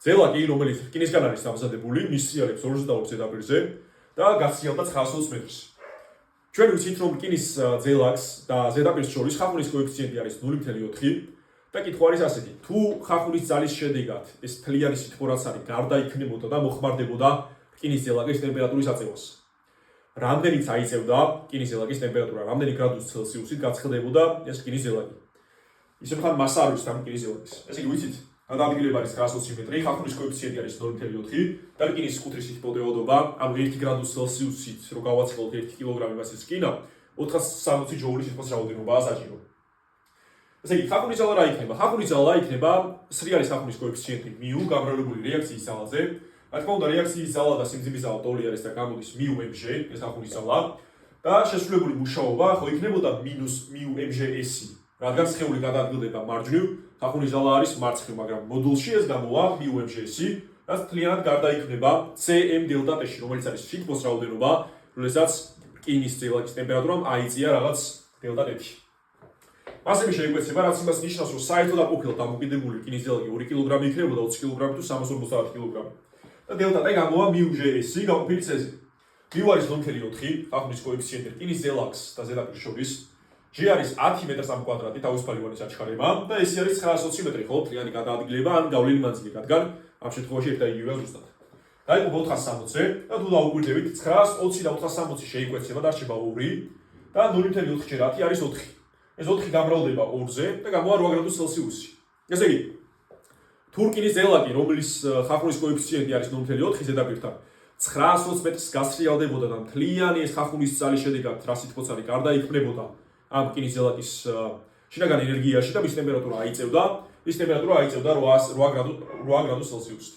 ზელაკი, რომელიც რკინისგან არის დამზადებული, მისიარებს 22 ზედაპირზე და გასიალდა 900 მეტრს. ჩვენ ვიცით, რომ რკინის ზელაკს და ზედაპირს შორის ხახუნის კოეფიციენტი არის 0.4 და კითხვა არის ასეთი: თუ ხახუნის ძალის შედეგად ეს თლიანი სითბო რაც არის გარდაიქმნებოდა და მოხმარდებოდა რკინის ზელაკის ტემპერატურის აწევას, რამდენიც აიწევდა რკინის ზელაკის ტემპერატურა, რამდენი გრადუს ცელსიუსით გაცხელდებოდა ეს რკინის ზელაკი. ისე ხან მასა არის ამ რკინის ზელაკის. ესე იგი ვიცით, გადაადგილება არის 920 მეტრი, ხახუნის კოეფიციენტი არის 0.4 და რკინის კუთრის სითბოდეოდობა, ანუ 1 გრადუს ცელსიუსით რო გავაცხელოთ 1 კილოგრამი მასის რკინა, 460 ჯოულის სითბოს რაოდენობაა საჭირო. ესე იგი, ხახუნის ძალა რა იქნება? ხახუნის ძალა იქნება სრიალის ხახუნის კოეფიციენტი μ გამრავლებული რეაქციის ძალაზე. რა თქმა უნდა, რეაქციის ძალა და სიმძიმის ძალა ტოლი არის და გამოდის μmg, ეს ხახუნის ძალა და შესრულებული მუშაობა ხო იქნებოდა -μmgs, რადგან სხეული გადაადგილდება მარჯვნივ, ხახუნის ძალა არის მარცხნივ, მაგრამ მოდულში ეს გამოვა μmgs, რაც მთლიანად გარდაიქმნება cm დელტა-t-ში, რომელიც არის სითბოს რაოდენობა, როდესაც რკინის ზელაკის ტემპერატურამ აიწია რაღაც დელტა-t-ში. მასები შეიკვეცება, რაც იმას ნიშნავს, რომ საერთოდ აყოფილად დამოკიდებული რკინის ზელაკი 2 კილოგრამი იქნებოდა 20 კილოგრამი თუ 350 კილოგრამი. და დელტა-t გამოვა μmgs გაყოფილი c-ზე. μ არის 0.4, ხახუნის კოეფიციენტი რკინის ზელაკს და ზედაპირს შორის. g არის 10 მეტრს ამ კვადრატი თავისუფალი ვანის აჩქარება და ეს არის 920 მეტრი, ხო, თლიანი გადაადგილება ან გავლილი მანძილი, რადგან ამ შემთხვევაში ერთ და იგივეა ზუსტად. დაიწყო 460-ზე და თუ დაუკვირდებით 920 და 460 შეიკვეცება და რჩება 2 და 0.4 ჯერ 10 არის 4. ეს 4 გამრავლდება 2-ზე და გამოვა 8 გრადუს ცელსიუსი. ესე იგი, თუ რკინის ზელაკი, რომლის ხახუნის კოეფიციენტი არის 0.4 ზედაპირთან, 920 მეტრს გასრიალდებოდა და მთლიანი ეს ხახუნის ძალის შედეგად რა სითბოცარი გარდაიქმნებოდა ამ რკინის ზელაკის შინაგან ენერგიაში და მის ტემპერატურა აიწევდა 8 გრადუს ცელსიუსით.